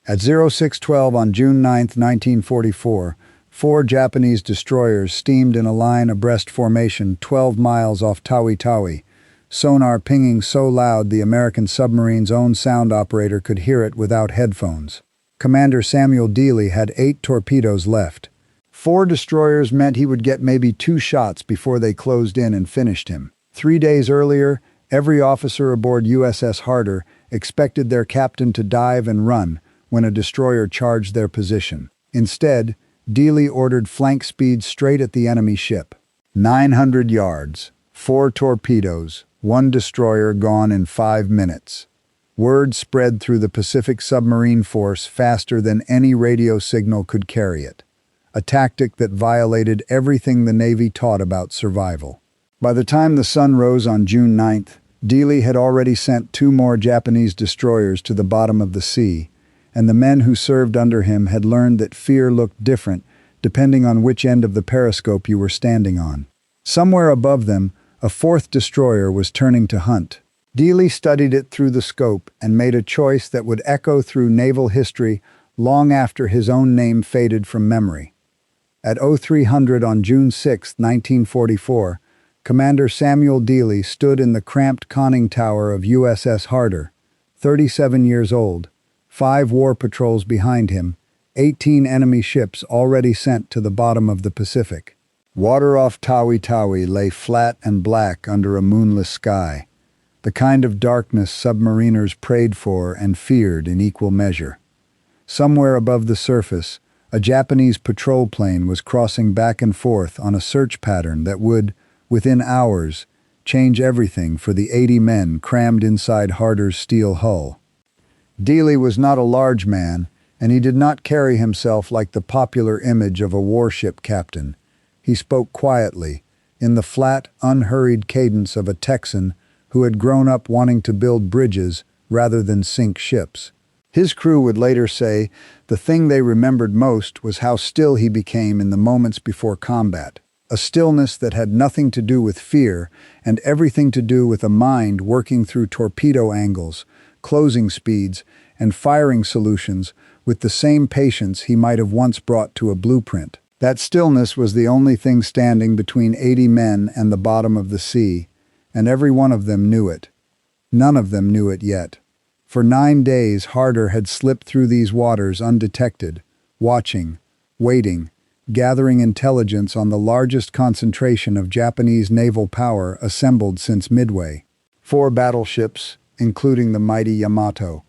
At 0612 on June 9, 1944, 4 Japanese destroyers steamed in a line abreast formation 12 miles off Tawi, sonar pinging so loud the American submarine's own sound operator could hear it without headphones. Commander Samuel Dealey had 8 torpedoes left. 4 destroyers meant he would get maybe 2 shots before they closed in and finished him. 3 days earlier, every officer aboard USS Harder expected their captain to dive and run when a destroyer charged their position. Instead, Dealey ordered flank speed straight at the enemy ship. 900 yards, 4 torpedoes, 1 destroyer gone in 5 minutes. Word spread through the Pacific submarine force faster than any radio signal could carry it, a tactic that violated everything the Navy taught about survival. By the time the sun rose on June 9th, Dealey had already sent 2 more Japanese destroyers to the bottom of the sea, and the men who served under him had learned that fear looked different depending on which end of the periscope you were standing on. Somewhere above them, a 4th destroyer was turning to hunt. Dealey studied it through the scope and made a choice that would echo through naval history long after his own name faded from memory. At 0300 on June 6, 1944, Commander Samuel Dealey stood in the cramped conning tower of USS Harder, 37 years old, 5 war patrols behind him, 18 enemy ships already sent to the bottom of the Pacific. Water off Tawi lay flat and black under a moonless sky, the kind of darkness submariners prayed for and feared in equal measure. Somewhere above the surface, a Japanese patrol plane was crossing back and forth on a search pattern that would, within hours, change everything for the 80 men crammed inside Harder's steel hull. Dealey was not a large man, and he did not carry himself like the popular image of a warship captain. He spoke quietly, in the flat, unhurried cadence of a Texan who had grown up wanting to build bridges rather than sink ships. His crew would later say the thing they remembered most was how still he became in the moments before combat, a stillness that had nothing to do with fear and everything to do with a mind working through torpedo angles, closing speeds, and firing solutions with the same patience he might have once brought to a blueprint. That stillness was the only thing standing between 80 men and the bottom of the sea, and every one of them knew it. None of them knew it yet. For 9 days, Harder had slipped through these waters undetected, watching, waiting, gathering intelligence on the largest concentration of Japanese naval power assembled since Midway. 4 battleships, including the mighty Yamato,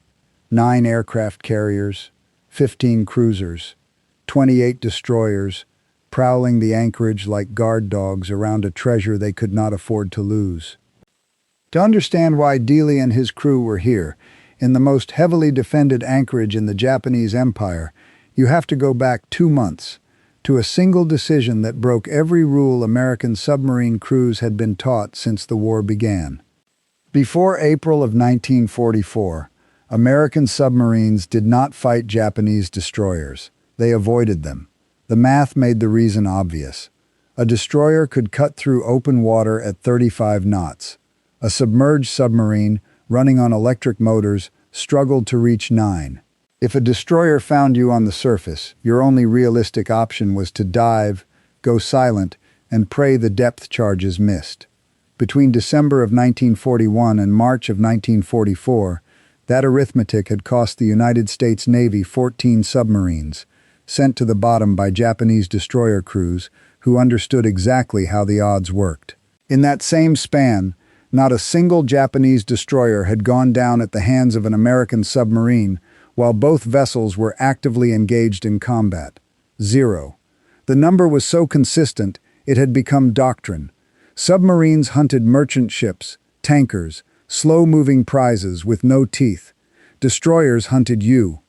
9 aircraft carriers, 15 cruisers, 28 destroyers, prowling the anchorage like guard dogs around a treasure they could not afford to lose. To understand why Dealey and his crew were here, in the most heavily defended anchorage in the Japanese Empire, you have to go back 2 months, to a single decision that broke every rule American submarine crews had been taught since the war began. Before April of 1944, American submarines did not fight Japanese destroyers. They avoided them. The math made the reason obvious. A destroyer could cut through open water at 35 knots. A submerged submarine, running on electric motors, struggled to reach 9. If a destroyer found you on the surface, your only realistic option was to dive, go silent, and pray the depth charges missed. Between December of 1941 and March of 1944, that arithmetic had cost the United States Navy 14 submarines, sent to the bottom by Japanese destroyer crews who understood exactly how the odds worked. In that same span, not a single Japanese destroyer had gone down at the hands of an American submarine, while both vessels were actively engaged in combat. 0. The number was so consistent, it had become doctrine. Submarines hunted merchant ships, tankers, slow-moving prizes with no teeth. Destroyers hunted you.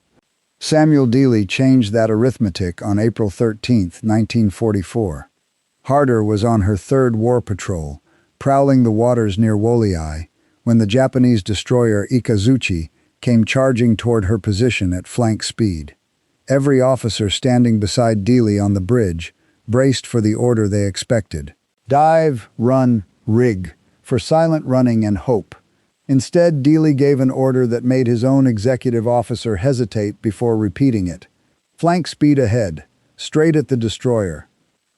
Samuel Dealey changed that arithmetic on April 13, 1944. Harder was on her 3rd war patrol, prowling the waters near WWII, when the Japanese destroyer Ikazuchi came charging toward her position at flank speed. Every officer standing beside Dealey on the bridge braced for the order they expected. Dive, run, rig, for silent running and hope. Instead, Dealey gave an order that made his own executive officer hesitate before repeating it. Flank speed ahead, straight at the destroyer.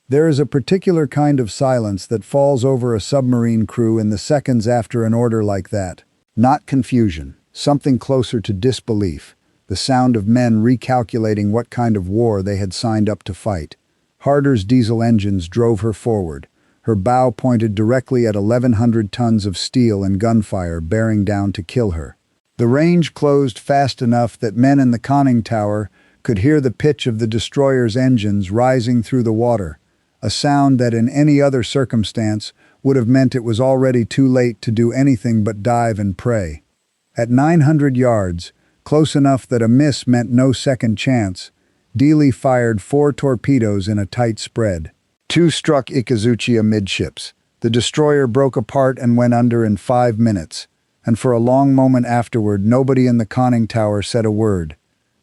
There is a particular kind of silence that falls over a submarine crew in the seconds after an order like that. Not confusion, something closer to disbelief, the sound of men recalculating what kind of war they had signed up to fight. Harder's diesel engines drove her forward, her bow pointed directly at 1,100 tons of steel and gunfire bearing down to kill her. The range closed fast enough that men in the conning tower could hear the pitch of the destroyer's engines rising through the water, a sound that in any other circumstance would have meant it was already too late to do anything but dive and pray. At 900 yards, close enough that a miss meant no second chance, Dealey fired 4 torpedoes in a tight spread. 2 struck Ikazuchi amidships. The destroyer broke apart and went under in 5 minutes, and for a long moment afterward nobody in the conning tower said a word,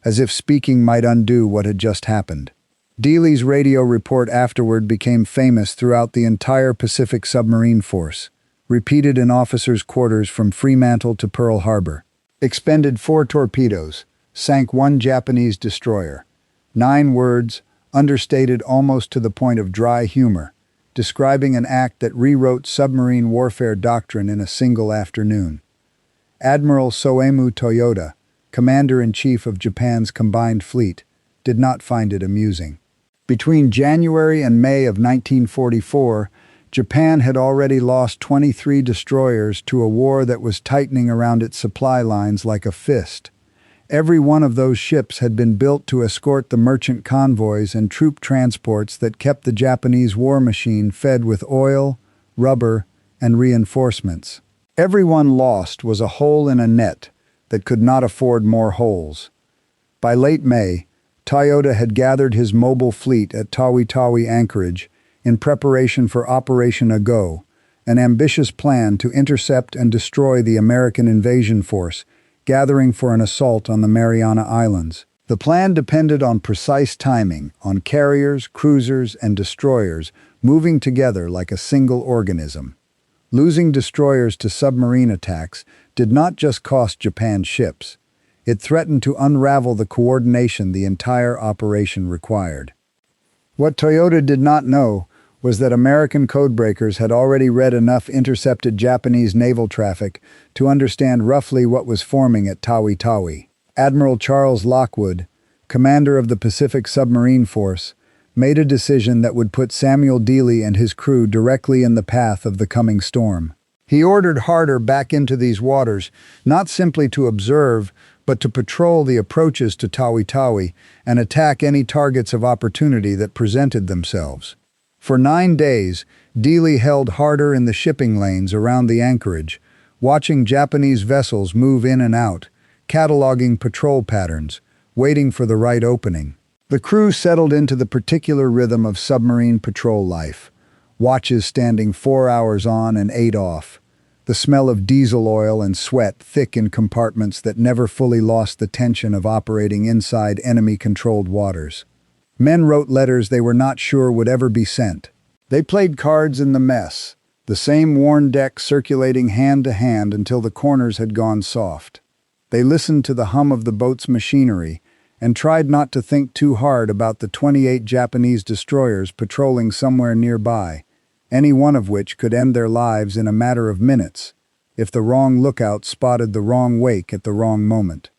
as if speaking might undo what had just happened. Dealey's radio report afterward became famous throughout the entire Pacific Submarine Force, repeated in officers' quarters from Fremantle to Pearl Harbor. Expended 4 torpedoes, sank 1 Japanese destroyer. 9 words, understated almost to the point of dry humor, describing an act that rewrote submarine warfare doctrine in a single afternoon. Admiral Soemu Toyoda, Commander-in-Chief of Japan's combined fleet, did not find it amusing. Between January and May of 1944, Japan had already lost 23 destroyers to a war that was tightening around its supply lines like a fist. Every one of those ships had been built to escort the merchant convoys and troop transports that kept the Japanese war machine fed with oil, rubber, and reinforcements. Every one lost was a hole in a net that could not afford more holes. By late May, Toyota had gathered his mobile fleet at Tawi anchorage in preparation for Operation Ago, an ambitious plan to intercept and destroy the American invasion force, gathering for an assault on the Mariana Islands. The plan depended on precise timing, on carriers, cruisers, and destroyers moving together like a single organism. Losing destroyers to submarine attacks did not just cost Japan ships. It threatened to unravel the coordination the entire operation required. What Toyota did not know was that American codebreakers had already read enough intercepted Japanese naval traffic to understand roughly what was forming at Tawi. Admiral Charles Lockwood, commander of the Pacific Submarine Force, made a decision that would put Samuel Dealey and his crew directly in the path of the coming storm. He ordered Harder back into these waters, not simply to observe, but to patrol the approaches to Tawi and attack any targets of opportunity that presented themselves. For 9 days, Dealey held Harder in the shipping lanes around the anchorage, watching Japanese vessels move in and out, cataloging patrol patterns, waiting for the right opening. The crew settled into the particular rhythm of submarine patrol life, watches standing 4 hours on and 8 off, the smell of diesel oil and sweat thick in compartments that never fully lost the tension of operating inside enemy-controlled waters. Men wrote letters they were not sure would ever be sent. They played cards in the mess, the same worn deck circulating hand to hand until the corners had gone soft. They listened to the hum of the boat's machinery and tried not to think too hard about the 28 Japanese destroyers patrolling somewhere nearby, any one of which could end their lives in a matter of minutes if the wrong lookout spotted the wrong wake at the wrong moment.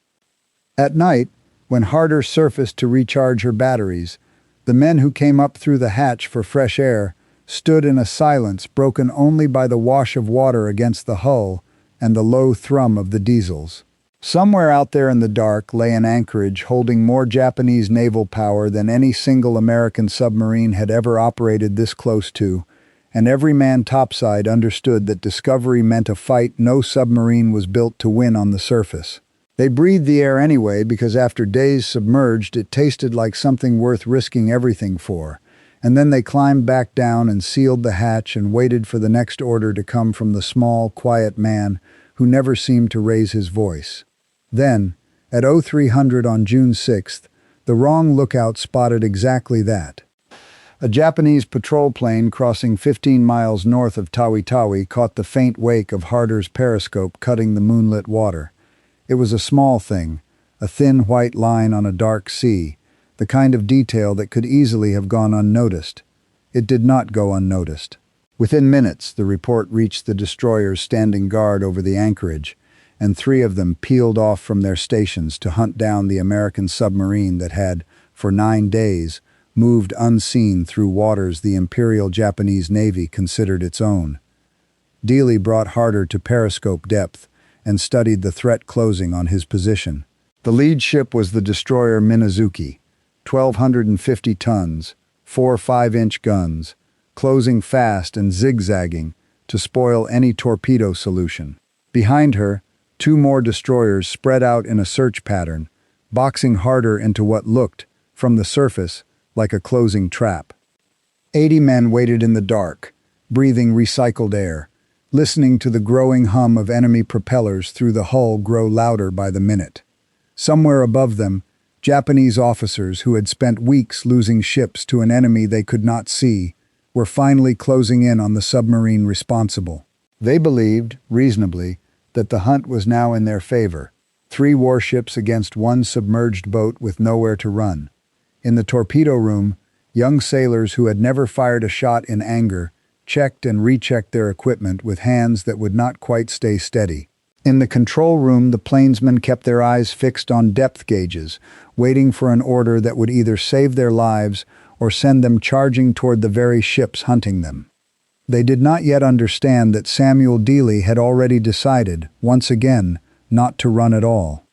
At night, when Harder surfaced to recharge her batteries, the men who came up through the hatch for fresh air stood in a silence broken only by the wash of water against the hull and the low thrum of the diesels. Somewhere out there in the dark lay an anchorage holding more Japanese naval power than any single American submarine had ever operated this close to, and every man topside understood that discovery meant a fight no submarine was built to win on the surface. They breathed the air anyway because after days submerged it tasted like something worth risking everything for, and then they climbed back down and sealed the hatch and waited for the next order to come from the small, quiet man who never seemed to raise his voice. Then, at 0300 on June 6th, the wrong lookout spotted exactly that. A Japanese patrol plane crossing 15 miles north of Tawi caught the faint wake of Harder's periscope cutting the moonlit water. It was a small thing, a thin white line on a dark sea, the kind of detail that could easily have gone unnoticed. It did not go unnoticed. Within minutes, the report reached the destroyers standing guard over the anchorage, and 3 of them peeled off from their stations to hunt down the American submarine that had, for 9 days, moved unseen through waters the Imperial Japanese Navy considered its own. Dealey brought Harder to periscope depth and studied the threat closing on his position. The lead ship was the destroyer Minazuki, 1,250 tons, 4 5-inch guns, closing fast and zigzagging to spoil any torpedo solution. Behind her, 2 more destroyers spread out in a search pattern, boxing Harder into what looked, from the surface, like a closing trap. 80 men waited in the dark, breathing recycled air, listening to the growing hum of enemy propellers through the hull grow louder by the minute. Somewhere above them, Japanese officers who had spent weeks losing ships to an enemy they could not see were finally closing in on the submarine responsible. They believed, reasonably, that the hunt was now in their favor. 3 warships against 1 submerged boat with nowhere to run. In the torpedo room, young sailors who had never fired a shot in anger checked and rechecked their equipment with hands that would not quite stay steady. In the control room, the plainsmen kept their eyes fixed on depth gauges, waiting for an order that would either save their lives or send them charging toward the very ships hunting them. They did not yet understand that Samuel Dealey had already decided, once again, not to run at all.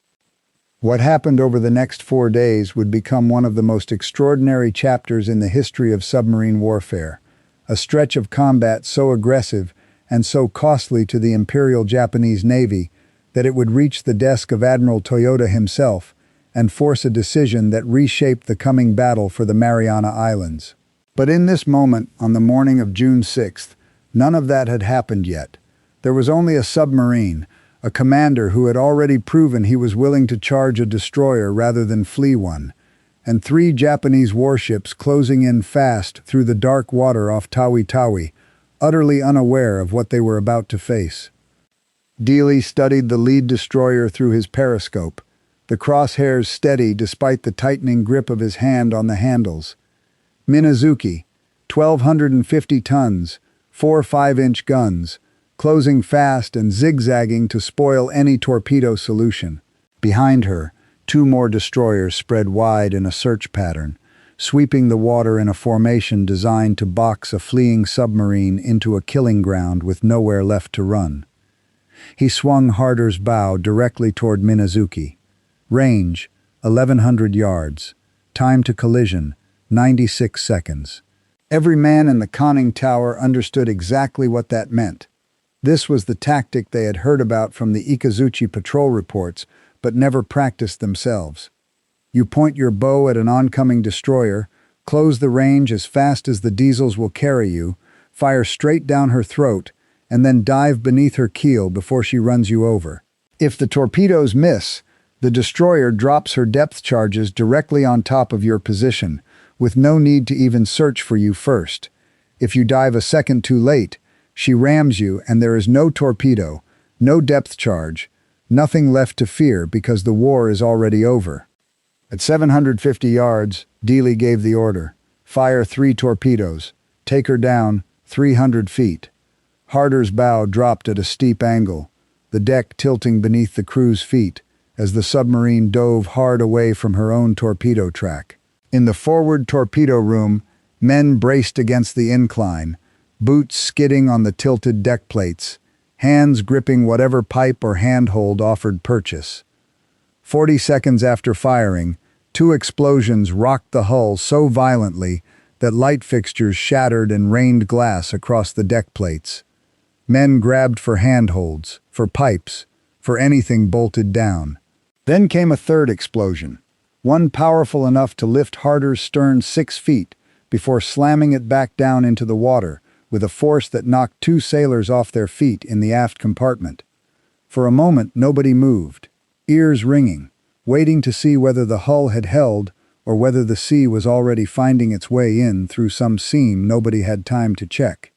What happened over the next 4 days would become one of the most extraordinary chapters in the history of submarine warfare, a stretch of combat so aggressive and so costly to the Imperial Japanese Navy that it would reach the desk of Admiral Toyota himself and force a decision that reshaped the coming battle for the Mariana Islands. But in this moment, on the morning of June 6th, none of that had happened yet. There was only a submarine, a commander who had already proven he was willing to charge a destroyer rather than flee one, and 3 Japanese warships closing in fast through the dark water off Tawi, utterly unaware of what they were about to face. Dealey studied the lead destroyer through his periscope, the crosshairs steady despite the tightening grip of his hand on the handles. Minazuki, 1,250 tons, 4 5-inch guns, closing fast and zigzagging to spoil any torpedo solution. Behind her, 2 more destroyers spread wide in a search pattern, sweeping the water in a formation designed to box a fleeing submarine into a killing ground with nowhere left to run. He swung Harder's bow directly toward Minazuki. Range, 1,100 yards. Time to collision, 96 seconds. Every man in the conning tower understood exactly what that meant. This was the tactic they had heard about from the Ikazuchi patrol reports, but never practiced themselves. You point your bow at an oncoming destroyer, close the range as fast as the diesels will carry you, fire straight down her throat, and then dive beneath her keel before she runs you over. If the torpedoes miss, the destroyer drops her depth charges directly on top of your position, with no need to even search for you first. If you dive a second too late, she rams you and there is no torpedo, no depth charge, nothing left to fear because the war is already over. At 750 yards, Dealey gave the order. Fire 3 torpedoes. Take her down 300 feet. Harder's bow dropped at a steep angle, the deck tilting beneath the crew's feet as the submarine dove hard away from her own torpedo track. In the forward torpedo room, men braced against the incline, boots skidding on the tilted deck plates, hands gripping whatever pipe or handhold offered purchase. 40 seconds after firing, 2 explosions rocked the hull so violently that light fixtures shattered and rained glass across the deck plates. Men grabbed for handholds, for pipes, for anything bolted down. Then came a third explosion, one powerful enough to lift Harder's stern 6 feet before slamming it back down into the water with a force that knocked 2 sailors off their feet in the aft compartment. For a moment, nobody moved, ears ringing, waiting to see whether the hull had held or whether the sea was already finding its way in through some seam nobody had time to check.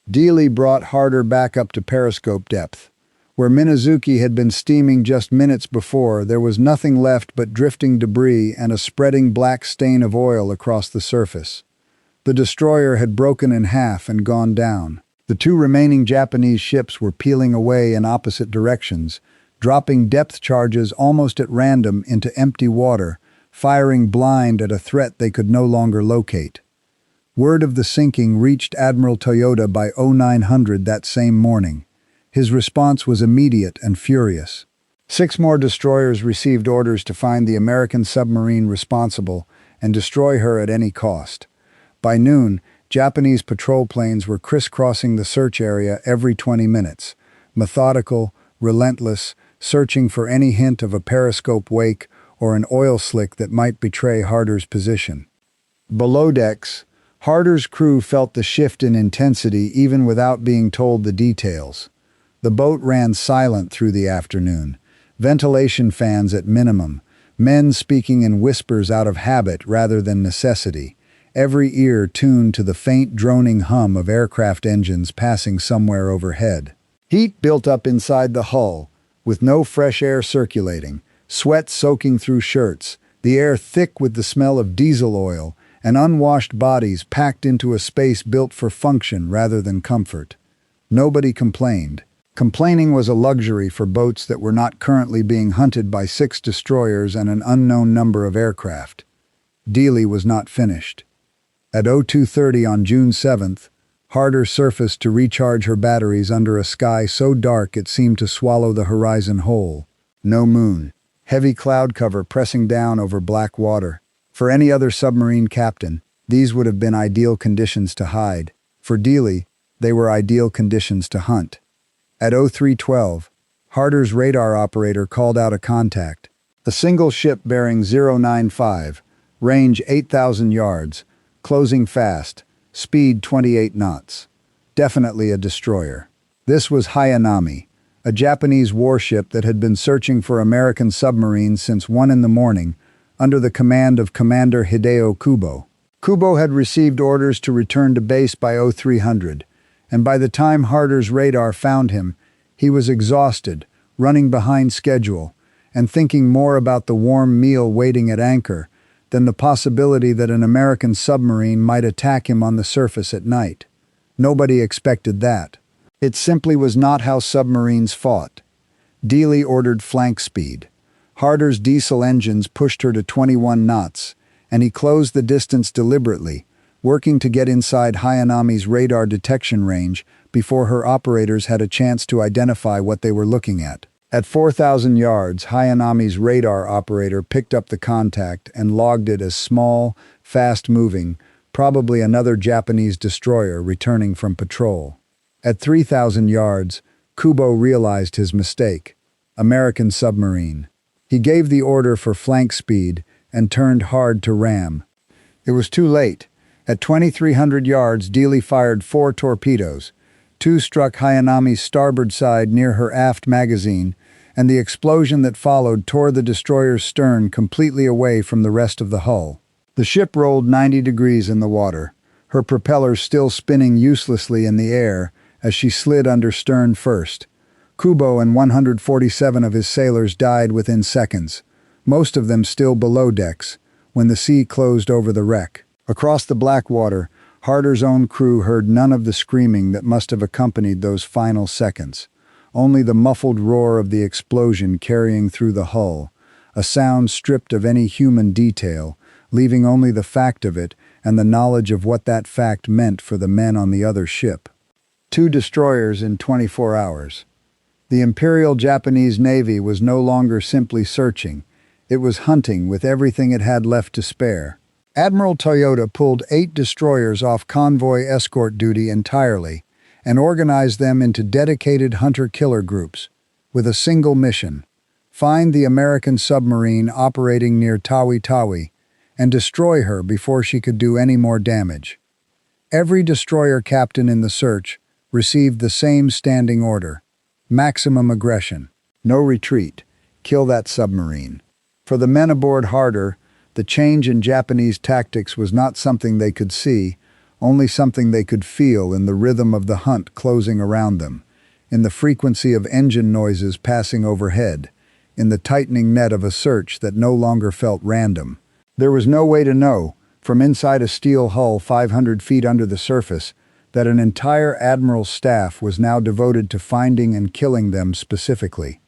Dealey brought Harder back up to periscope depth. Where Minazuki had been steaming just minutes before, there was nothing left but drifting debris and a spreading black stain of oil across the surface. The destroyer had broken in half and gone down. The two remaining Japanese ships were peeling away in opposite directions, dropping depth charges almost at random into empty water, firing blind at a threat they could no longer locate. Word of the sinking reached Admiral Toyota by 0900 that same morning. His response was immediate and furious. 6 more destroyers received orders to find the American submarine responsible and destroy her at any cost. By noon, Japanese patrol planes were crisscrossing the search area every 20 minutes, methodical, relentless, searching for any hint of a periscope wake or an oil slick that might betray Harder's position. Below decks, Harder's crew felt the shift in intensity even without being told the details. The boat ran silent through the afternoon, ventilation fans at minimum, men speaking in whispers out of habit rather than necessity, every ear tuned to the faint droning hum of aircraft engines passing somewhere overhead. Heat built up inside the hull, with no fresh air circulating, sweat soaking through shirts, the air thick with the smell of diesel oil, and unwashed bodies packed into a space built for function rather than comfort. Nobody complained. Complaining was a luxury for boats that were not currently being hunted by 6 destroyers and an unknown number of aircraft. Dealey was not finished. At 0230 on June 7th, Harder surfaced to recharge her batteries under a sky so dark it seemed to swallow the horizon whole. No moon. Heavy cloud cover pressing down over black water. For any other submarine captain, these would have been ideal conditions to hide. For Dealey, they were ideal conditions to hunt. At 0312, Harder's radar operator called out a contact. A single ship bearing 095, range 8,000 yards, closing fast, speed 28 knots. Definitely a destroyer. This was Hayanami, a Japanese warship that had been searching for American submarines since 1 in the morning, under the command of Commander Hideo Kubo. Kubo had received orders to return to base by 0300, and by the time Harder's radar found him, he was exhausted, running behind schedule, and thinking more about the warm meal waiting at anchor than the possibility that an American submarine might attack him on the surface at night. Nobody expected that. It simply was not how submarines fought. Dealey ordered flank speed. Harder's diesel engines pushed her to 21 knots, and he closed the distance deliberately, working to get inside Hayanami's radar detection range before her operators had a chance to identify what they were looking at. At 4,000 yards, Hayanami's radar operator picked up the contact and logged it as small, fast-moving, probably another Japanese destroyer returning from patrol. At 3,000 yards, Kubo realized his mistake. American submarine. He gave the order for flank speed and turned hard to ram. It was too late. At 2,300 yards, Dealey fired 4 torpedoes. 2 struck Hayanami's starboard side near her aft magazine, and the explosion that followed tore the destroyer's stern completely away from the rest of the hull. The ship rolled 90 degrees in the water, her propellers still spinning uselessly in the air as she slid under stern first. Kubo and 147 of his sailors died within seconds, most of them still below decks, when the sea closed over the wreck. Across the black water, Harder's own crew heard none of the screaming that must have accompanied those final seconds. Only the muffled roar of the explosion carrying through the hull, a sound stripped of any human detail, leaving only the fact of it and the knowledge of what that fact meant for the men on the other ship. 2 destroyers in 24 hours. The Imperial Japanese Navy was no longer simply searching. It was hunting with everything it had left to spare. Admiral Toyota pulled 8 destroyers off convoy escort duty entirely and organized them into dedicated hunter-killer groups with a single mission: find the American submarine operating near Tawi and destroy her before she could do any more damage. Every destroyer captain in the search received the same standing order: maximum aggression, no retreat, kill that submarine. For the men aboard Harder, The change in Japanese tactics was not something they could see, only something they could feel in the rhythm of the hunt closing around them, in the frequency of engine noises passing overhead, in the tightening net of a search that no longer felt random. There was no way to know, from inside a steel hull 500 feet under the surface, that an entire admiral's staff was now devoted to finding and killing them specifically.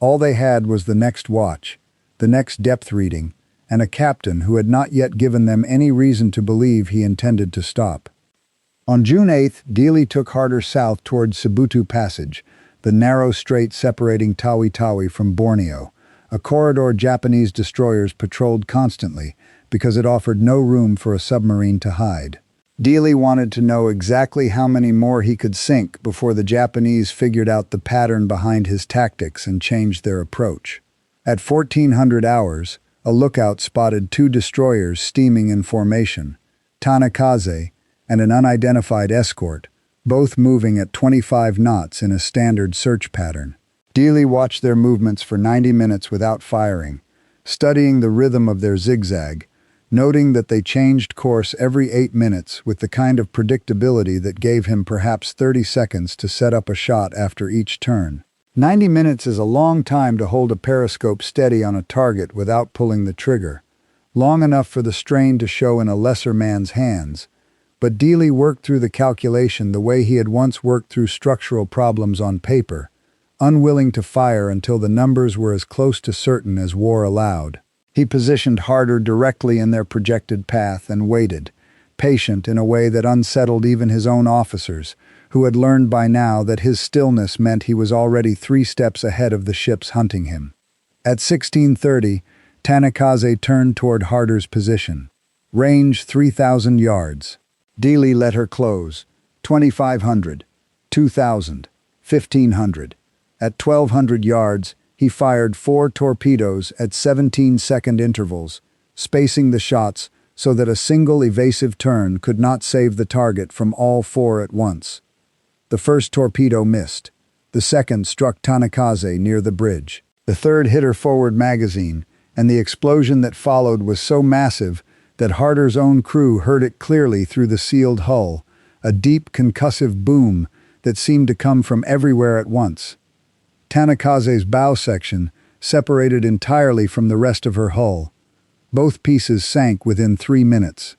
All they had was the next watch, the next depth reading, and a captain who had not yet given them any reason to believe he intended to stop. On June 8th, Dealey took harder south toward Sibutu Passage, the narrow strait separating Tawi from Borneo, a corridor Japanese destroyers patrolled constantly because it offered no room for a submarine to hide. Dealey wanted to know exactly how many more he could sink before the Japanese figured out the pattern behind his tactics and changed their approach. At 1400 hours, a lookout spotted 2 destroyers steaming in formation, Tanakaze and an unidentified escort, both moving at 25 knots in a standard search pattern. Dealey watched their movements for 90 minutes without firing, studying the rhythm of their zigzag, noting that they changed course every 8 minutes with the kind of predictability that gave him perhaps 30 seconds to set up a shot after each turn. 90 minutes is a long time to hold a periscope steady on a target without pulling the trigger, long enough for the strain to show in a lesser man's hands. But Dealey worked through the calculation the way he had once worked through structural problems on paper, unwilling to fire until the numbers were as close to certain as war allowed. He positioned harder directly in their projected path and waited, patient in a way that unsettled even his own officers, who had learned by now that his stillness meant he was already 3 steps ahead of the ships hunting him. At 1630, Tanakaze turned toward Harder's position. Range 3,000 yards. Dealey let her close. 2,500, 2,000, 1,500. At 1,200 yards, he fired 4 torpedoes at 17-second intervals, spacing the shots so that a single evasive turn could not save the target from all 4 at once. The first torpedo missed. The second struck Tanakaze near the bridge. The third hit her forward magazine, and the explosion that followed was so massive that Harder's own crew heard it clearly through the sealed hull, a deep concussive boom that seemed to come from everywhere at once. Tanakaze's bow section separated entirely from the rest of her hull. Both pieces sank within 3 minutes.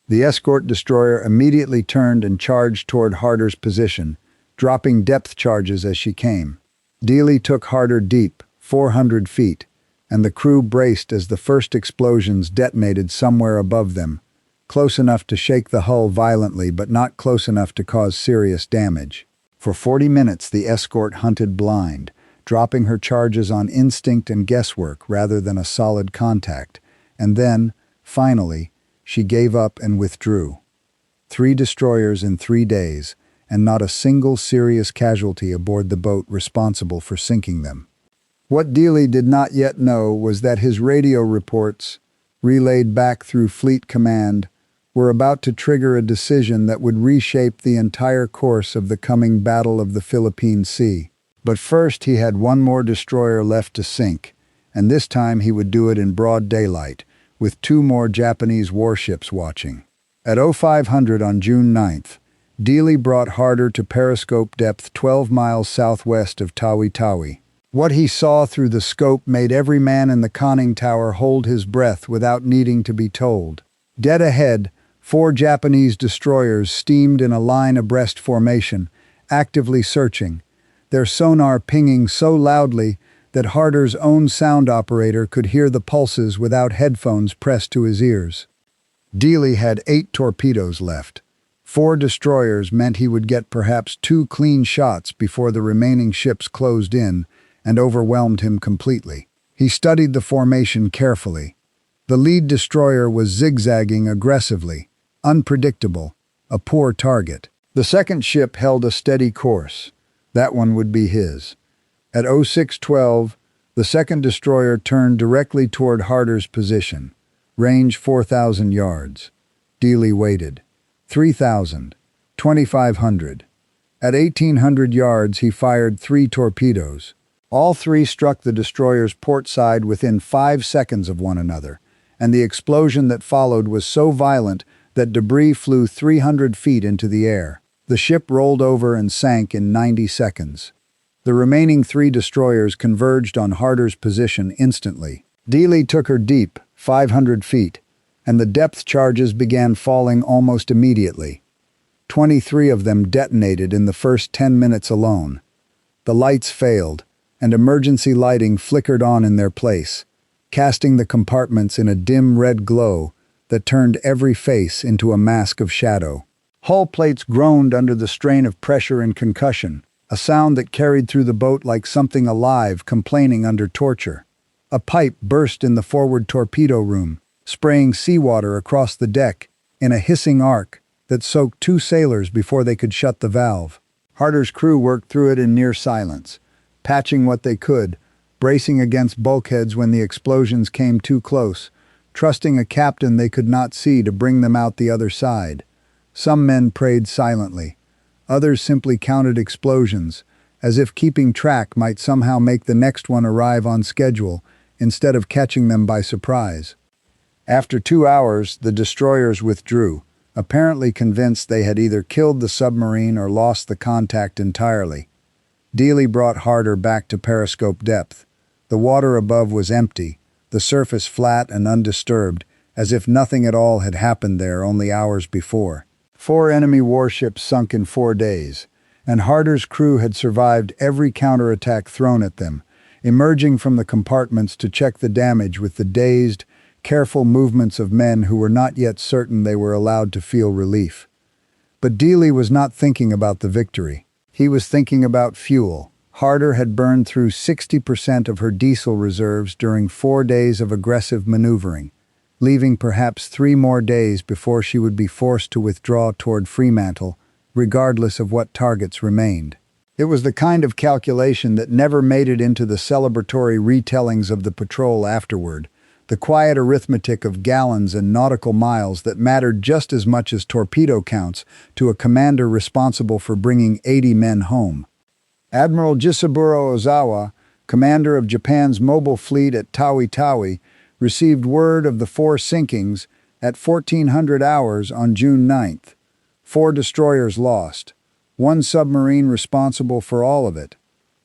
The escort destroyer immediately turned and charged toward Harder's position, dropping depth charges as she came. Dealey took Harder deep, 400 feet, and the crew braced as the first explosions detonated somewhere above them, close enough to shake the hull violently but not close enough to cause serious damage. For 40 minutes the escort hunted blind, dropping her charges on instinct and guesswork rather than a solid contact, and then, finally, she gave up and withdrew. 3 destroyers in 3 days, and not a single serious casualty aboard the boat responsible for sinking them. What Dealey did not yet know was that his radio reports, relayed back through Fleet Command, were about to trigger a decision that would reshape the entire course of the coming Battle of the Philippine Sea. But first he had 1 more destroyer left to sink, and this time he would do it in broad daylight, with 2 more Japanese warships watching. At 0500 on June 9th, Dealey brought Harder to periscope depth 12 miles southwest of Tawi. What he saw through the scope made every man in the conning tower hold his breath without needing to be told. Dead ahead, 4 Japanese destroyers steamed in a line abreast formation, actively searching, their sonar pinging so loudly that Harder's own sound operator could hear the pulses without headphones pressed to his ears. Dealey had 8 torpedoes left. 4 destroyers meant he would get perhaps 2 clean shots before the remaining ships closed in and overwhelmed him completely. He studied the formation carefully. The lead destroyer was zigzagging aggressively, unpredictable, a poor target. The second ship held a steady course. That one would be his. At 0612, the second destroyer turned directly toward Harder's position, range 4,000 yards. Dealey waited. 3,000, 2,500. At 1,800 yards, he fired 3 torpedoes. All 3 struck the destroyer's port side within 5 seconds of one another, and the explosion that followed was so violent that debris flew 300 feet into the air. The ship rolled over and sank in 90 seconds. The remaining 3 destroyers converged on Harder's position instantly. Dealey took her deep, 500 feet, and the depth charges began falling almost immediately. 23 of them detonated in the first 10 minutes alone. The lights failed, and emergency lighting flickered on in their place, casting the compartments in a dim red glow that turned every face into a mask of shadow. Hull plates groaned under the strain of pressure and concussion, a sound that carried through the boat like something alive complaining under torture. A pipe burst in the forward torpedo room, spraying seawater across the deck in a hissing arc that soaked 2 sailors before they could shut the valve. Harder's crew worked through it in near silence, patching what they could, bracing against bulkheads when the explosions came too close, trusting a captain they could not see to bring them out the other side. Some men prayed silently. Others simply counted explosions, as if keeping track might somehow make the next one arrive on schedule instead of catching them by surprise. After 2 hours, the destroyers withdrew, apparently convinced they had either killed the submarine or lost the contact entirely. Dealey brought Harder back to periscope depth. The water above was empty, the surface flat and undisturbed, as if nothing at all had happened there only hours before. 4 enemy warships sunk in 4 days, and Harder's crew had survived every counterattack thrown at them, emerging from the compartments to check the damage with the dazed, careful movements of men who were not yet certain they were allowed to feel relief. But Dealey was not thinking about the victory. He was thinking about fuel. Harder had burned through 60% of her diesel reserves during 4 days of aggressive maneuvering, leaving perhaps 3 more days before she would be forced to withdraw toward Fremantle, regardless of what targets remained. It was the kind of calculation that never made it into the celebratory retellings of the patrol afterward, the quiet arithmetic of gallons and nautical miles that mattered just as much as torpedo counts to a commander responsible for bringing 80 men home. Admiral Jisaburo Ozawa, commander of Japan's mobile fleet at Tawi, received word of the 4 sinkings at 1400 hours on June 9th. 4 destroyers lost, 1 submarine responsible for all of it.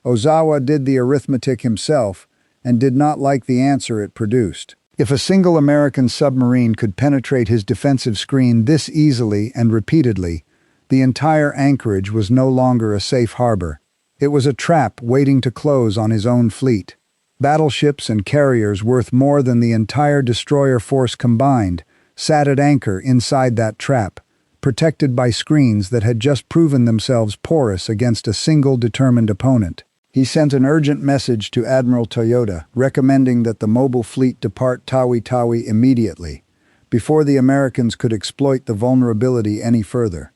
Ozawa did the arithmetic himself and did not like the answer it produced. If a single American submarine could penetrate his defensive screen this easily and repeatedly, the entire anchorage was no longer a safe harbor. It was a trap waiting to close on his own fleet. Battleships and carriers worth more than the entire destroyer force combined sat at anchor inside that trap, protected by screens that had just proven themselves porous against a single determined opponent. He sent an urgent message to Admiral Toyota recommending that the mobile fleet depart Tawi immediately, before the Americans could exploit the vulnerability any further.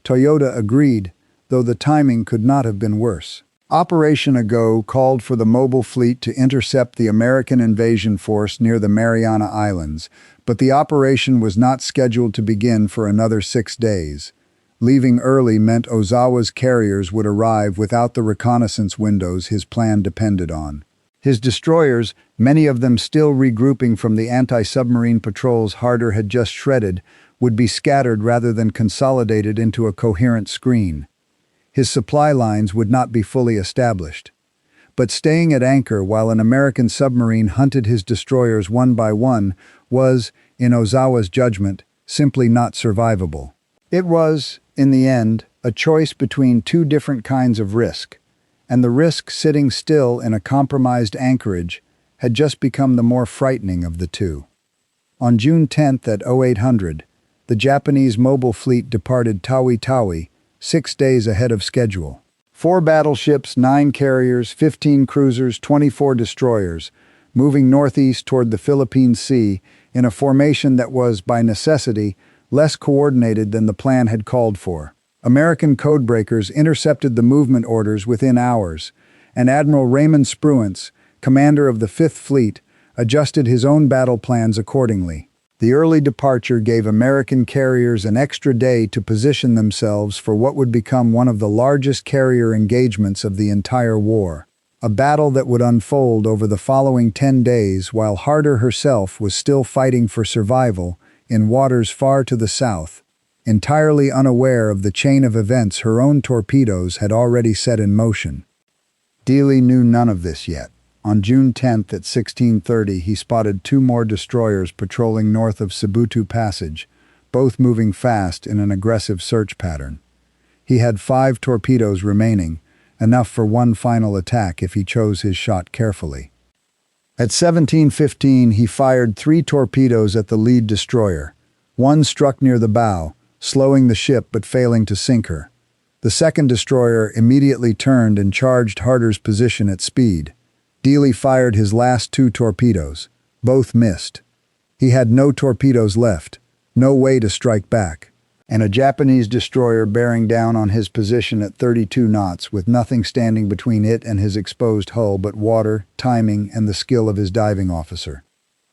Toyota agreed, though the timing could not have been worse. Operation Ago called for the mobile fleet to intercept the American invasion force near the Mariana Islands, but the operation was not scheduled to begin for another 6 days. Leaving early meant Ozawa's carriers would arrive without the reconnaissance windows his plan depended on. His destroyers, many of them still regrouping from the anti-submarine patrols Harder had just shredded, would be scattered rather than consolidated into a coherent screen. His supply lines would not be fully established. But staying at anchor while an American submarine hunted his destroyers one by one was, in Ozawa's judgment, simply not survivable. It was, in the end, a choice between 2 different kinds of risk, and the risk sitting still in a compromised anchorage had just become the more frightening of the 2. On June 10th at 0800, the Japanese mobile fleet departed Tawi, 6 days ahead of schedule. 4 battleships, 9 carriers, 15 cruisers, 24 destroyers, moving northeast toward the Philippine Sea in a formation that was, by necessity, less coordinated than the plan had called for. American codebreakers intercepted the movement orders within hours, and Admiral Raymond Spruance, commander of the 5th Fleet, adjusted his own battle plans accordingly. The early departure gave American carriers an extra day to position themselves for what would become one of the largest carrier engagements of the entire war. a battle that would unfold over the following 10 days while Harder herself was still fighting for survival in waters far to the south, entirely unaware of the chain of events her own torpedoes had already set in motion. Dealey knew none of this yet. On June 10th at 16:30, he spotted two more destroyers patrolling north of Sibutu Passage, both moving fast in an aggressive search pattern. He had 5 torpedoes remaining, enough for one final attack if he chose his shot carefully. At 17:15, he fired 3 torpedoes at the lead destroyer. One struck near the bow, slowing the ship but failing to sink her. The second destroyer immediately turned and charged Harder's position at speed. Dealey fired his last 2 torpedoes. Both missed. He had no torpedoes left, no way to strike back, and a Japanese destroyer bearing down on his position at 32 knots with nothing standing between it and his exposed hull but water, timing, and the skill of his diving officer.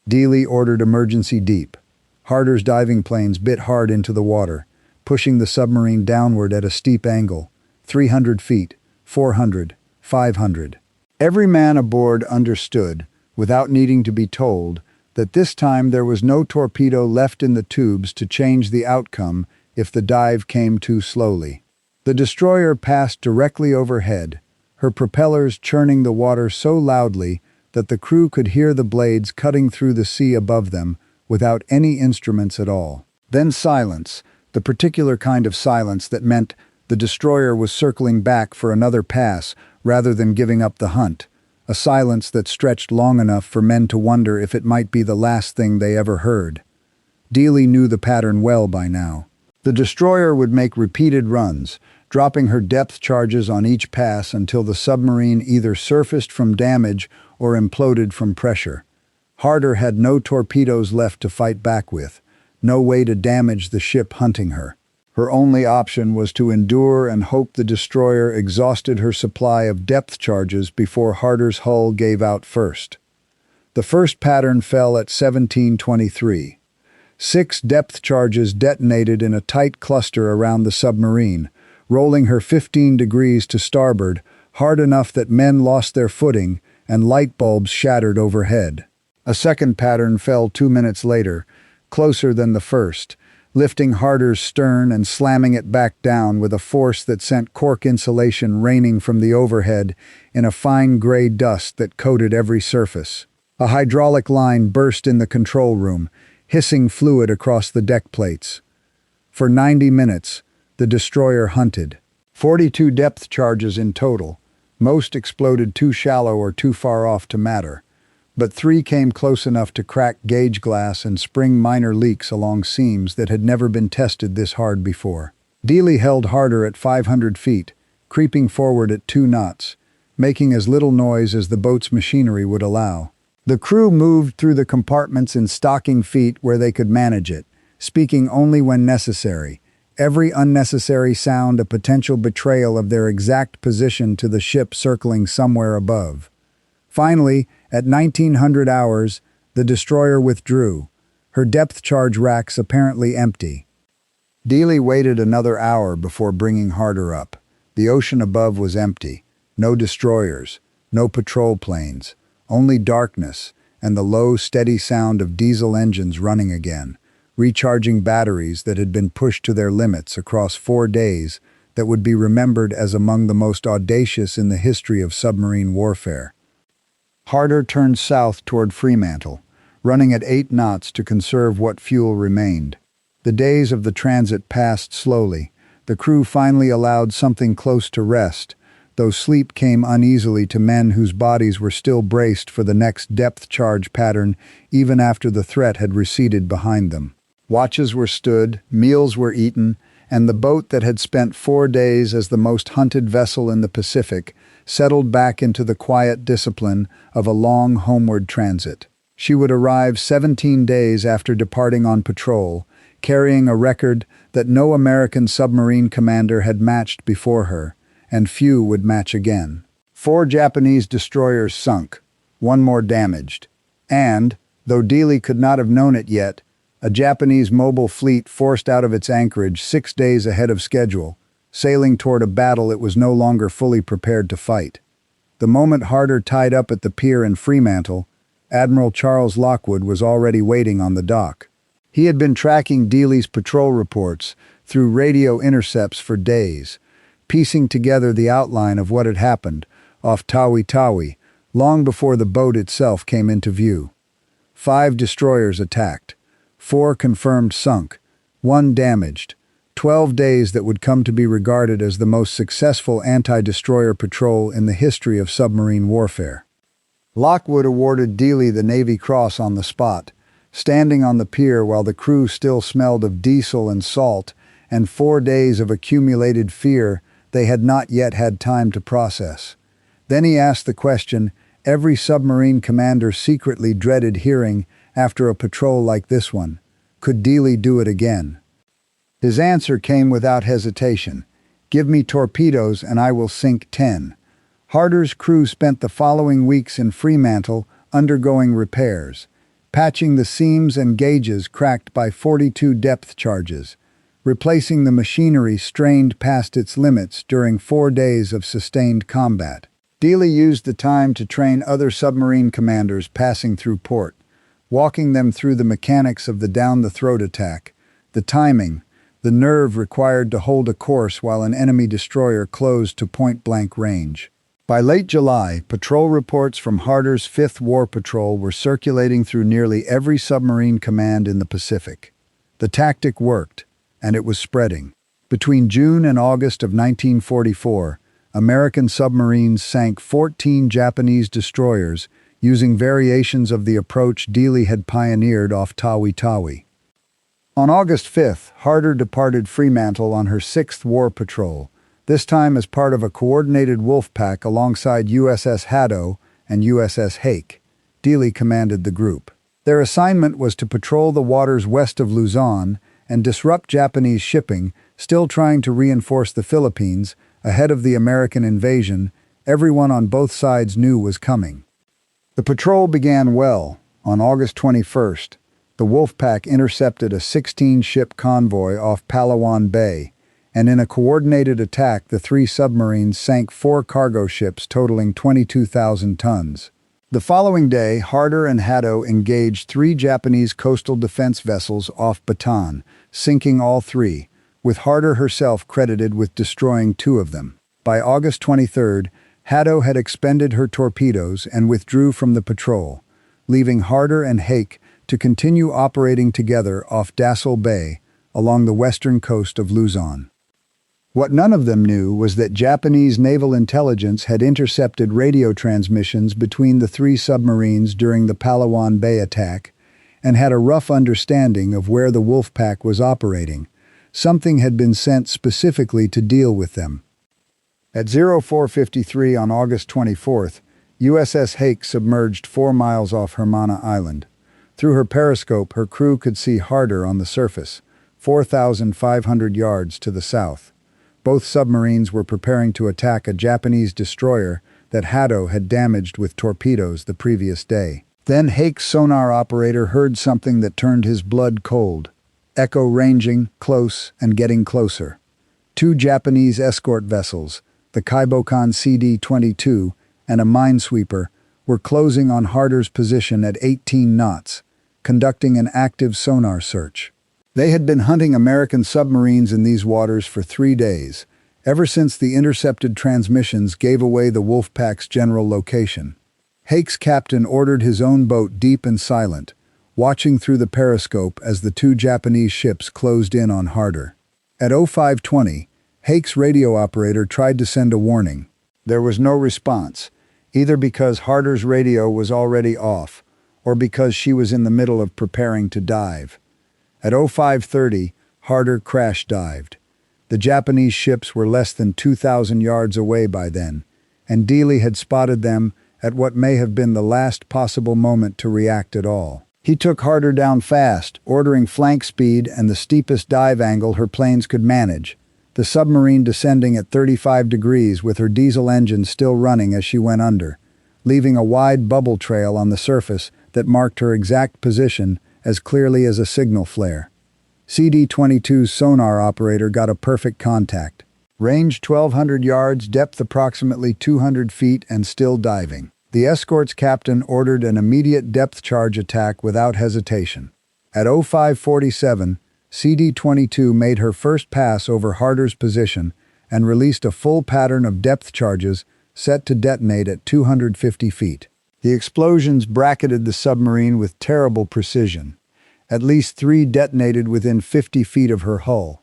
Dealey ordered emergency deep. Harder's diving planes bit hard into the water, pushing the submarine downward at a steep angle, 300 feet, 400, 500. Every man aboard understood, without needing to be told, that this time there was no torpedo left in the tubes to change the outcome if the dive came too slowly. The destroyer passed directly overhead, her propellers churning the water so loudly that the crew could hear the blades cutting through the sea above them without any instruments at all. Then silence, the particular kind of silence that meant the destroyer was circling back for another pass rather than giving up the hunt, a silence that stretched long enough for men to wonder if it might be the last thing they ever heard. Dealey knew the pattern well by now. The destroyer would make repeated runs, dropping her depth charges on each pass until the submarine either surfaced from damage or imploded from pressure. Harder had no torpedoes left to fight back with, no way to damage the ship hunting her. Her only option was to endure and hope the destroyer exhausted her supply of depth charges before Harder's hull gave out first. The first pattern fell at 17:23. 6 depth charges detonated in a tight cluster around the submarine, rolling her 15 degrees to starboard, hard enough that men lost their footing and light bulbs shattered overhead. A second pattern fell 2 minutes later, closer than the first, lifting Harder's stern and slamming it back down with a force that sent cork insulation raining from the overhead in a fine gray dust that coated every surface. A hydraulic line burst in the control room, hissing fluid across the deck plates. For 90 minutes, the destroyer hunted. 42 depth charges in total. Most exploded too shallow or too far off to matter, but 3 came close enough to crack gauge glass and spring minor leaks along seams that had never been tested this hard before. Dealey held Harder at 500 feet, creeping forward at 2 knots, making as little noise as the boat's machinery would allow. The crew moved through the compartments in stocking feet where they could manage it, speaking only when necessary, every unnecessary sound a potential betrayal of their exact position to the ship circling somewhere above. Finally, at 1900 hours, the destroyer withdrew, her depth charge racks apparently empty. Dealey waited another hour before bringing Harder up. The ocean above was empty, no destroyers, no patrol planes, only darkness and the low, steady sound of diesel engines running again, recharging batteries that had been pushed to their limits across 4 days that would be remembered as among the most audacious in the history of submarine warfare. Harder turned south toward Fremantle, running at 8 knots to conserve what fuel remained. The days of the transit passed slowly. The crew finally allowed something close to rest, though sleep came uneasily to men whose bodies were still braced for the next depth charge pattern even after the threat had receded behind them. Watches were stood, meals were eaten, and the boat that had spent 4 days as the most hunted vessel in the Pacific settled back into the quiet discipline of a long homeward transit. She would arrive 17 days after departing on patrol, carrying a record that no American submarine commander had matched before her, and few would match again. 4 Japanese destroyers sunk, 1 more damaged, and, though Dealey could not have known it yet, a Japanese mobile fleet forced out of its anchorage 6 days ahead of schedule, sailing toward a battle it was no longer fully prepared to fight. The moment Harder tied up at the pier in Fremantle, Admiral Charles Lockwood was already waiting on the dock. He had been tracking Dealey's patrol reports through radio intercepts for days, piecing together the outline of what had happened off Tawi, long before the boat itself came into view. 5 destroyers attacked, 4 confirmed sunk, 1 damaged. 12 days that would come to be regarded as the most successful anti-destroyer patrol in the history of submarine warfare. Lockwood awarded Dealey the Navy Cross on the spot, standing on the pier while the crew still smelled of diesel and salt and 4 days of accumulated fear they had not yet had time to process. Then he asked the question every submarine commander secretly dreaded hearing after a patrol like this one: could Dealey do it again? His answer came without hesitation: "Give me torpedoes and I will sink 10. Harder's crew spent the following weeks in Fremantle undergoing repairs, patching the seams and gauges cracked by 42 depth charges, replacing the machinery strained past its limits during 4 days of sustained combat. Dealey used the time to train other submarine commanders passing through port, walking them through the mechanics of the down-the-throat attack, the timing, the nerve required to hold a course while an enemy destroyer closed to point-blank range. By late July, patrol reports from Harder's 5th War Patrol were circulating through nearly every submarine command in the Pacific. The tactic worked, and it was spreading. Between June and August of 1944, American submarines sank 14 Japanese destroyers using variations of the approach Dealey had pioneered off Tawi. On August 5th, Harder departed Fremantle on her 6th War Patrol, this time as part of a coordinated wolf pack alongside USS Haddo and USS Hake. Dealey commanded the group. Their assignment was to patrol the waters west of Luzon and disrupt Japanese shipping, still trying to reinforce the Philippines ahead of the American invasion everyone on both sides knew was coming. The patrol began well. On August 21st, the Wolfpack intercepted a 16-ship convoy off Palawan Bay, and in a coordinated attack the 3 submarines sank 4 cargo ships totaling 22,000 tons. The following day, Harder and Haddo engaged 3 Japanese coastal defense vessels off Bataan, sinking all 3, with Harder herself credited with destroying 2 of them. By August 23rd, Haddo had expended her torpedoes and withdrew from the patrol, leaving Harder and Hake to continue operating together off Dassel Bay along the western coast of Luzon. What none of them knew was that Japanese naval intelligence had intercepted radio transmissions between the 3 submarines during the Palawan Bay attack and had a rough understanding of where the Wolfpack was operating. Something had been sent specifically to deal with them. At 04:53 on August 24th, USS Hake submerged 4 miles off Hermana Island. Through her periscope, her crew could see Harder on the surface, 4,500 yards to the south. Both submarines were preparing to attack a Japanese destroyer that Haddo had damaged with torpedoes the previous day. Then Hake's sonar operator heard something that turned his blood cold. Echo ranging, close, and getting closer. 2 Japanese escort vessels, the Kaibokan CD-22 and a minesweeper, were closing on Harder's position at 18 knots, conducting an active sonar search. They had been hunting American submarines in these waters for 3 days, ever since the intercepted transmissions gave away the Wolfpack's general location. Hake's captain ordered his own boat deep and silent, watching through the periscope as the 2 Japanese ships closed in on Harder. At 05:20, Hake's radio operator tried to send a warning. There was no response, either because Harder's radio was already off or because she was in the middle of preparing to dive. At 05:30, Harder crash dived. The Japanese ships were less than 2,000 yards away by then, and Dealey had spotted them at what may have been the last possible moment to react at all. He took Harder down fast, ordering flank speed and the steepest dive angle her planes could manage, the submarine descending at 35 degrees with her diesel engine still running as she went under, leaving a wide bubble trail on the surface that marked her exact position as clearly as a signal flare. CD-22's sonar operator got a perfect contact. Range 1,200 yards, depth approximately 200 feet, and still diving. The escort's captain ordered an immediate depth charge attack without hesitation. At 05:47, CD-22 made her first pass over Harder's position and released a full pattern of depth charges set to detonate at 250 feet. The explosions bracketed the submarine with terrible precision. At least 3 detonated within 50 feet of her hull.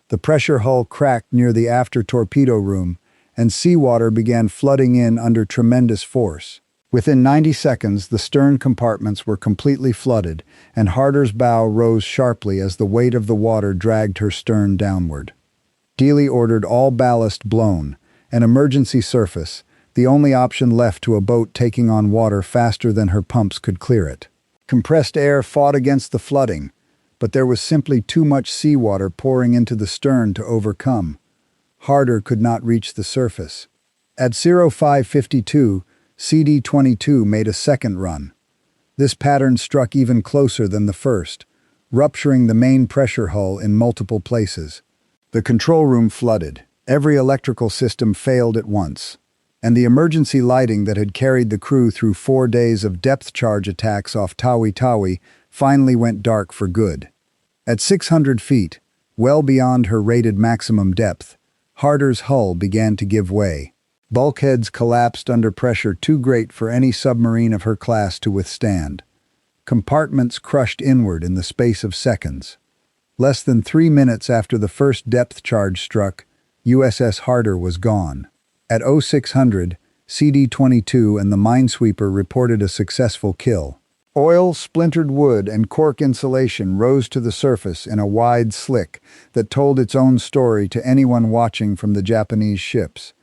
The pressure hull cracked near the after torpedo room, and seawater began flooding in under tremendous force. Within 90 seconds, the stern compartments were completely flooded, and Harder's bow rose sharply as the weight of the water dragged her stern downward. Dealey ordered all ballast blown, an emergency surface, the only option left to a boat taking on water faster than her pumps could clear it. Compressed air fought against the flooding, but there was simply too much seawater pouring into the stern to overcome. Harder could not reach the surface. At 05:52, CD-22 made a second run. This pattern struck even closer than the first, rupturing the main pressure hull in multiple places. The control room flooded. Every electrical system failed at once, and the emergency lighting that had carried the crew through 4 days of depth charge attacks off Tawi finally went dark for good. At 600 feet, well beyond her rated maximum depth, Harder's hull began to give way. Bulkheads collapsed under pressure too great for any submarine of her class to withstand. Compartments crushed inward in the space of seconds. Less than 3 minutes after the first depth charge struck, USS Harder was gone. At 0600, CD-22 and the minesweeper reported a successful kill. Oil, splintered wood, and cork insulation rose to the surface in a wide slick that told its own story to anyone watching from the Japanese ships.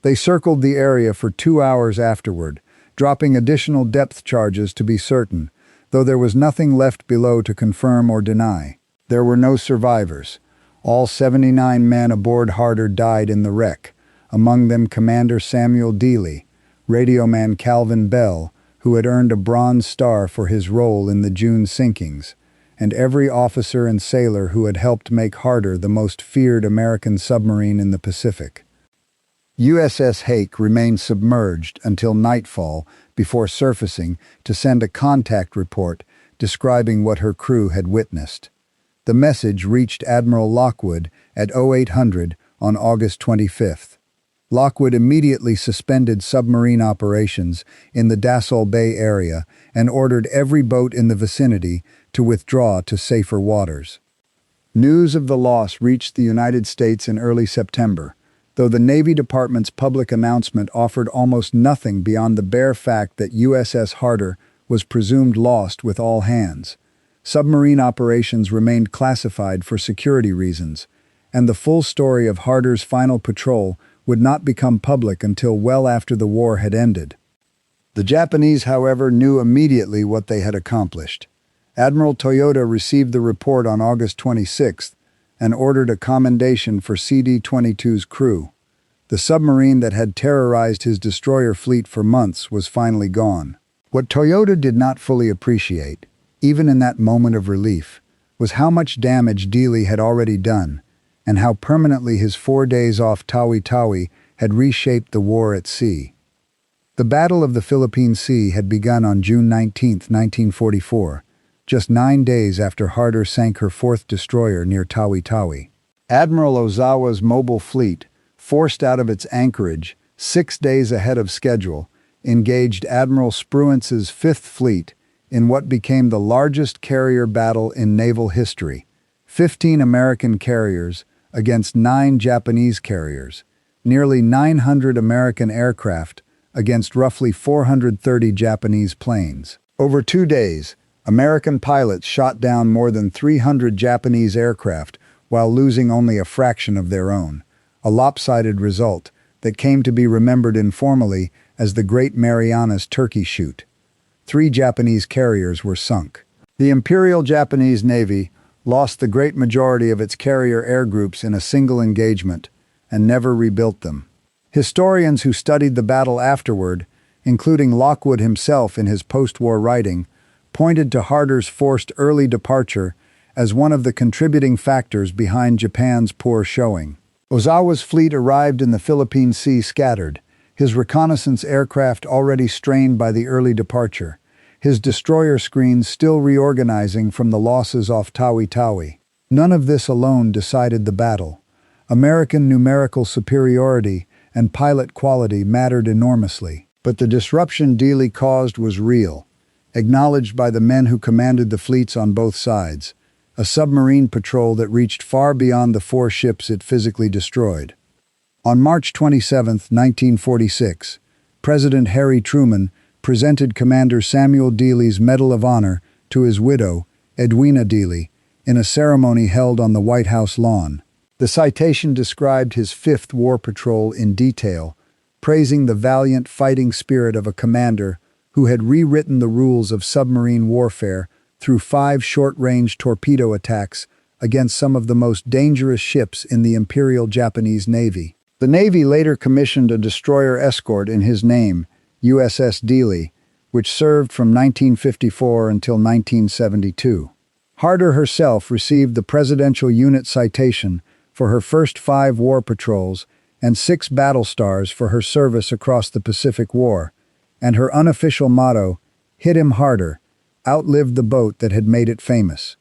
They circled the area for 2 hours afterward, dropping additional depth charges to be certain, though there was nothing left below to confirm or deny. There were no survivors. All 79 men aboard Harder died in the wreck, among them Commander Samuel Dealey, radioman Calvin Bell, who had earned a Bronze Star for his role in the June sinkings, and every officer and sailor who had helped make Harder the most feared American submarine in the Pacific. USS Hake remained submerged until nightfall before surfacing to send a contact report describing what her crew had witnessed. The message reached Admiral Lockwood at 0800 on August 25th. Lockwood immediately suspended submarine operations in the Dassel Bay area and ordered every boat in the vicinity to withdraw to safer waters. News of the loss reached the United States in early September, though the Navy Department's public announcement offered almost nothing beyond the bare fact that USS Harder was presumed lost with all hands. Submarine operations remained classified for security reasons, and the full story of Harder's final patrol would not become public until well after the war had ended. The Japanese, however, knew immediately what they had accomplished. Admiral Toyota received the report on August 26th and ordered a commendation for CD-22's crew. The submarine that had terrorized his destroyer fleet for months was finally gone. What Toyota did not fully appreciate, even in that moment of relief, was how much damage Dealey had already done, and how permanently his 4 days off Tawi had reshaped the war at sea. The Battle of the Philippine Sea had begun on June 19, 1944, just 9 days after Harder sank her 4th destroyer near Tawi. Admiral Ozawa's mobile fleet, forced out of its anchorage 6 days ahead of schedule, engaged Admiral Spruance's 5th Fleet in what became the largest carrier battle in naval history. 15 American carriers against 9 Japanese carriers, nearly 900 American aircraft against roughly 430 Japanese planes. Over 2 days, American pilots shot down more than 300 Japanese aircraft while losing only a fraction of their own, a lopsided result that came to be remembered informally as the Great Marianas Turkey Shoot. 3 Japanese carriers were sunk. The Imperial Japanese Navy lost the great majority of its carrier air groups in a single engagement and never rebuilt them. Historians who studied the battle afterward, including Lockwood himself in his post-war writing, pointed to Harder's forced early departure as one of the contributing factors behind Japan's poor showing. Ozawa's fleet arrived in the Philippine Sea scattered, his reconnaissance aircraft already strained by the early departure, his destroyer screens still reorganizing from the losses off Tawi. None of this alone decided the battle. American numerical superiority and pilot quality mattered enormously, but the disruption Dealey caused was real, acknowledged by the men who commanded the fleets on both sides, a submarine patrol that reached far beyond the 4 ships it physically destroyed. On March 27, 1946, President Harry Truman presented Commander Samuel Dealey's Medal of Honor to his widow, Edwina Dealey, in a ceremony held on the White House lawn. The citation described his 5th War Patrol in detail, praising the valiant fighting spirit of a commander who had rewritten the rules of submarine warfare through 5 short-range torpedo attacks against some of the most dangerous ships in the Imperial Japanese Navy. The Navy later commissioned a destroyer escort in his name, USS Dealey, which served from 1954 until 1972. Harder herself received the Presidential Unit Citation for her first 5 war patrols and 6 battle stars for her service across the Pacific War, and her unofficial motto, "Hit him harder," outlived the boat that had made it famous.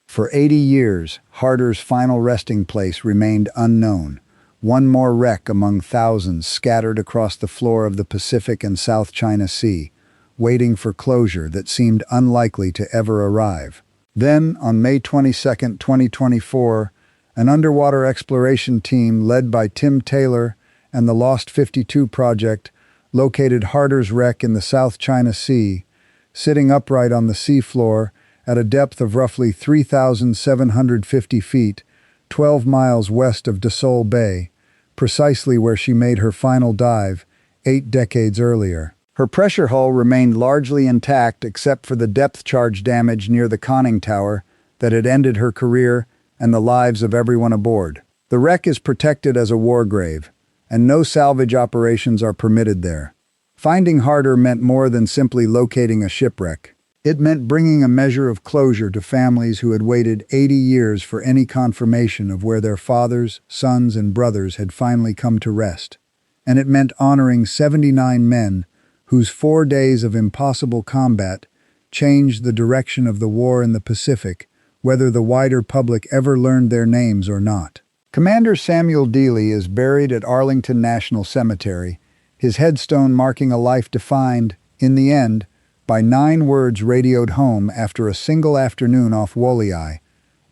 For 80 years, Harder's final resting place remained unknown, one more wreck among thousands scattered across the floor of the Pacific and South China Sea, waiting for closure that seemed unlikely to ever arrive. Then, on May 22, 2024, an underwater exploration team led by Tim Taylor and the Lost 52 project located Harder's wreck in the South China Sea, sitting upright on the seafloor at a depth of roughly 3,750 feet, 12 miles west of Dassault Bay, precisely where she made her final dive 8 decades earlier. Her pressure hull remained largely intact except for the depth charge damage near the conning tower that had ended her career and the lives of everyone aboard. The wreck is protected as a war grave, and no salvage operations are permitted there. Finding Harder meant more than simply locating a shipwreck. It meant bringing a measure of closure to families who had waited 80 years for any confirmation of where their fathers, sons, and brothers had finally come to rest. And it meant honoring 79 men whose 4 days of impossible combat changed the direction of the war in the Pacific, whether the wider public ever learned their names or not. Commander Samuel Dealey is buried at Arlington National Cemetery, his headstone marking a life defined, in the end, by 9 words radioed home after a single afternoon off WWII,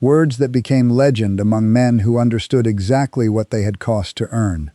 words that became legend among men who understood exactly what they had cost to earn.